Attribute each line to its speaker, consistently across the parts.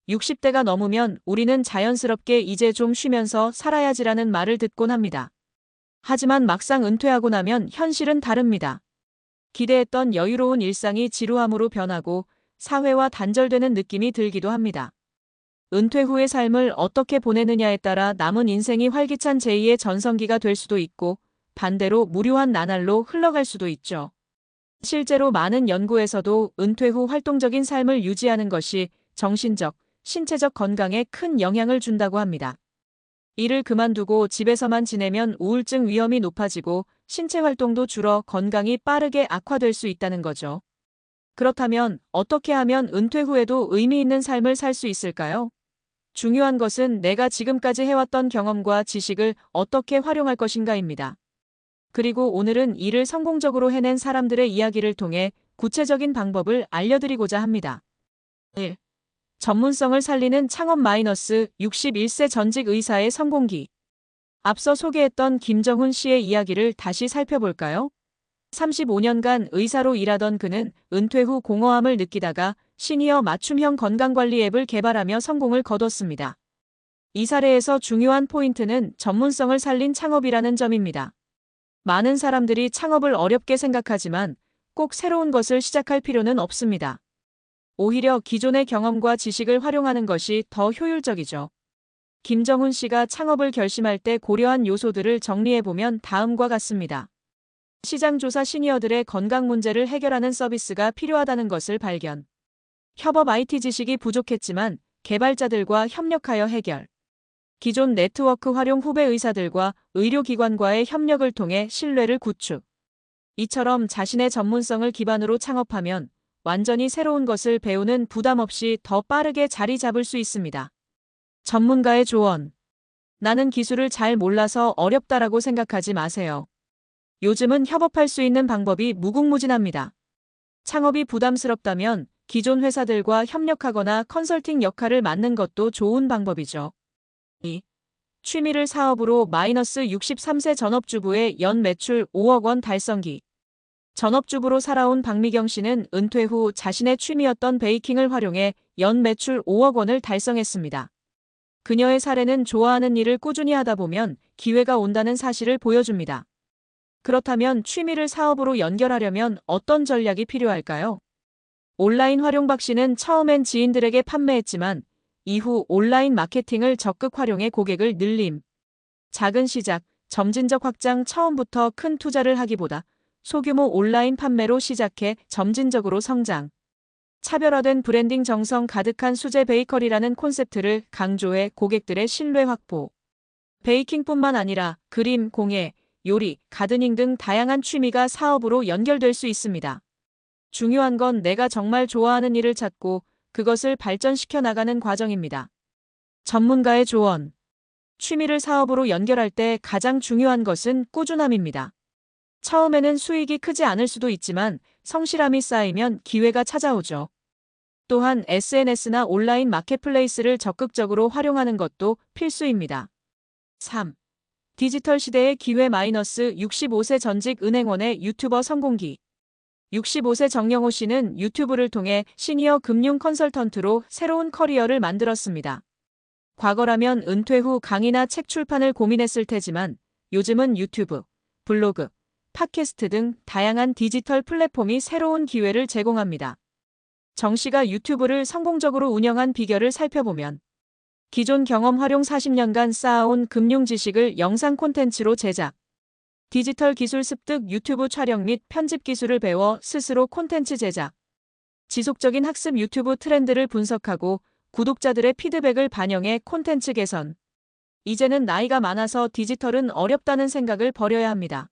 Speaker 1: 60대가 넘으면 우리는 자연스럽게 이제 좀 쉬면서 살아야지라는 말을 듣곤 합니다. 하지만 막상 은퇴하고 나면 현실은 다릅니다. 기대했던 여유로운 일상이 지루함으로 변하고 사회와 단절되는 느낌이 들기도 합니다. 은퇴 후의 삶을 어떻게 보내느냐에 따라 남은 인생이 활기찬 제2의 전성기가 될 수도 있고 반대로 무료한 나날로 흘러갈 수도 있죠. 실제로 많은 연구에서도 은퇴 후 활동적인 삶을 유지하는 것이 정신적, 신체적 건강에 큰 영향을 준다고 합니다. 일을 그만두고 집에서만 지내면 우울증 위험이 높아지고 신체 활동도 줄어 건강이 빠르게 악화될 수 있다는 거죠. 그렇다면 어떻게 하면 은퇴 후에도 의미 있는 삶을 살 수 있을까요? 중요한 것은 내가 지금까지 해왔던 경험과 지식을 어떻게 활용할 것인가입니다. 그리고 오늘은 이를 성공적으로 해낸 사람들의 이야기를 통해 구체적인 방법을 알려드리고자 합니다. 1. 전문성을 살리는 창업 -61세 전직 의사의 성공기. 앞서 소개했던 김정훈 씨의 이야기를 다시 살펴볼까요? 35년간 의사로 일하던 그는 은퇴 후 공허함을 느끼다가 시니어 맞춤형 건강관리 앱을 개발하며 성공을 거뒀습니다. 이 사례에서 중요한 포인트는 전문성을 살린 창업이라는 점입니다. 많은 사람들이 창업을 어렵게 생각하지만 꼭 새로운 것을 시작할 필요는 없습니다. 오히려 기존의 경험과 지식을 활용하는 것이 더 효율적이죠. 김정훈 씨가 창업을 결심할 때 고려한 요소들을 정리해보면 다음과 같습니다. 시장조사 시니어들의 건강 문제를 해결하는 서비스가 필요하다는 것을 발견. 협업 IT 지식이 부족했지만 개발자들과 협력하여 해결. 기존 네트워크 활용 후배 의사들과 의료기관과의 협력을 통해 신뢰를 구축. 이처럼 자신의 전문성을 기반으로 창업하면 완전히 새로운 것을 배우는 부담 없이 더 빠르게 자리 잡을 수 있습니다. 전문가의 조언. 나는 기술을 잘 몰라서 어렵다라고 생각하지 마세요. 요즘은 협업할 수 있는 방법이 무궁무진합니다. 창업이 부담스럽다면 기존 회사들과 협력하거나 컨설팅 역할을 맡는 것도 좋은 방법이죠. 2. 취미를 사업으로 -63세 전업주부의 연 매출 5억 원 달성기. 전업주부로 살아온 박미경 씨는 은퇴 후 자신의 취미였던 베이킹을 활용해 연 매출 5억 원을 달성했습니다. 그녀의 사례는 좋아하는 일을 꾸준히 하다 보면 기회가 온다는 사실을 보여줍니다. 그렇다면 취미를 사업으로 연결하려면 어떤 전략이 필요할까요? 온라인 활용. 박 씨는 처음엔 지인들에게 판매했지만 이후 온라인 마케팅을 적극 활용해 고객을 늘림. 작은 시작, 점진적 확장. 처음부터 큰 투자를 하기보다 소규모 온라인 판매로 시작해 점진적으로 성장. 차별화된 브랜딩. 정성 가득한 수제 베이커리라는 콘셉트를 강조해 고객들의 신뢰 확보. 베이킹뿐만 아니라 그림, 공예, 요리, 가드닝 등 다양한 취미가 사업으로 연결될 수 있습니다. 중요한 건 내가 정말 좋아하는 일을 찾고 그것을 발전시켜 나가는 과정입니다. 전문가의 조언. 취미를 사업으로 연결할 때 가장 중요한 것은 꾸준함입니다. 처음에는 수익이 크지 않을 수도 있지만 성실함이 쌓이면 기회가 찾아오죠. 또한 SNS나 온라인 마켓플레이스를 적극적으로 활용하는 것도 필수입니다. 3. 디지털 시대의 기회 -65세 전직 은행원의 유튜버 성공기. 65세 정영호 씨는 유튜브를 통해 시니어 금융 컨설턴트로 새로운 커리어를 만들었습니다. 과거라면 은퇴 후 강의나 책 출판을 고민했을 테지만 요즘은 유튜브, 블로그, 팟캐스트 등 다양한 디지털 플랫폼이 새로운 기회를 제공합니다. 정 씨가 유튜브를 성공적으로 운영한 비결을 살펴보면 기존 경험 활용. 40년간 쌓아온 금융 지식을 영상 콘텐츠로 제작. 디지털 기술 습득. 유튜브 촬영 및 편집 기술을 배워 스스로 콘텐츠 제작. 지속적인 학습. 유튜브 트렌드를 분석하고 구독자들의 피드백을 반영해 콘텐츠 개선. 이제는 나이가 많아서 디지털은 어렵다는 생각을 버려야 합니다.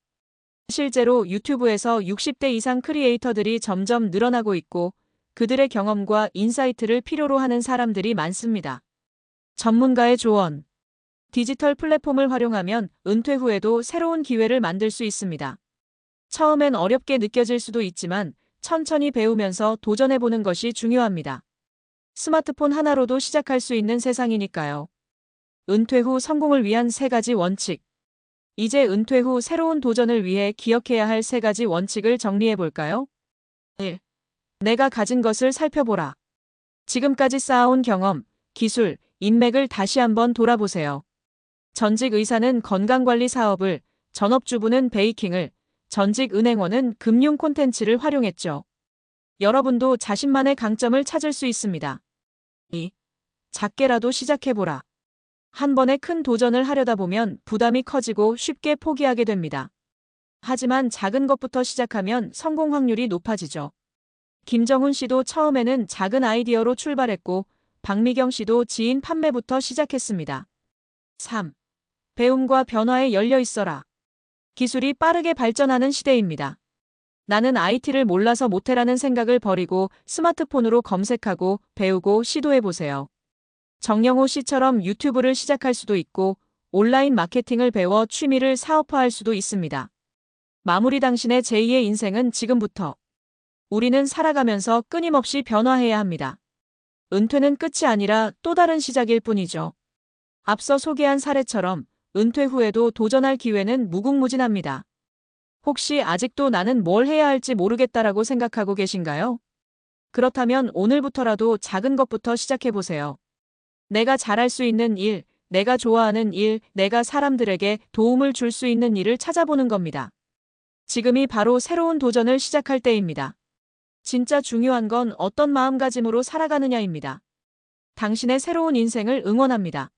Speaker 1: 실제로 유튜브에서 60대 이상 크리에이터들이 점점 늘어나고 있고 그들의 경험과 인사이트를 필요로 하는 사람들이 많습니다. 전문가의 조언. 디지털 플랫폼을 활용하면 은퇴 후에도 새로운 기회를 만들 수 있습니다. 처음엔 어렵게 느껴질 수도 있지만 천천히 배우면서 도전해보는 것이 중요합니다. 스마트폰 하나로도 시작할 수 있는 세상이니까요. 은퇴 후 성공을 위한 3가지 원칙. 이제 은퇴 후 새로운 도전을 위해 기억해야 할 3가지 원칙을 정리해볼까요? 1. 내가 가진 것을 살펴보라. 지금까지 쌓아온 경험, 기술, 인맥을 다시 한번 돌아보세요. 전직 의사는 건강관리 사업을, 전업주부는 베이킹을, 전직 은행원은 금융 콘텐츠를 활용했죠. 여러분도 자신만의 강점을 찾을 수 있습니다. 2. 작게라도 시작해보라. 한 번에 큰 도전을 하려다 보면 부담이 커지고 쉽게 포기하게 됩니다. 하지만 작은 것부터 시작하면 성공 확률이 높아지죠. 김정훈 씨도 처음에는 작은 아이디어로 출발했고, 박미경 씨도 지인 판매부터 시작했습니다. 3. 배움과 변화에 열려 있어라. 기술이 빠르게 발전하는 시대입니다. 나는 IT를 몰라서 못해라는 생각을 버리고 스마트폰으로 검색하고 배우고 시도해보세요. 정영호 씨처럼 유튜브를 시작할 수도 있고 온라인 마케팅을 배워 취미를 사업화할 수도 있습니다. 마무리 당신의 제2의 인생은 지금부터. 우리는 살아가면서 끊임없이 변화해야 합니다. 은퇴는 끝이 아니라 또 다른 시작일 뿐이죠. 앞서 소개한 사례처럼 은퇴 후에도 도전할 기회는 무궁무진합니다. 혹시 아직도 나는 뭘 해야 할지 모르겠다라고 생각하고 계신가요? 그렇다면 오늘부터라도 작은 것부터 시작해보세요. 내가 잘할 수 있는 일, 내가 좋아하는 일, 내가 사람들에게 도움을 줄 수 있는 일을 찾아보는 겁니다. 지금이 바로 새로운 도전을 시작할 때입니다. 진짜 중요한 건 어떤 마음가짐으로 살아가느냐입니다. 당신의 새로운 인생을 응원합니다.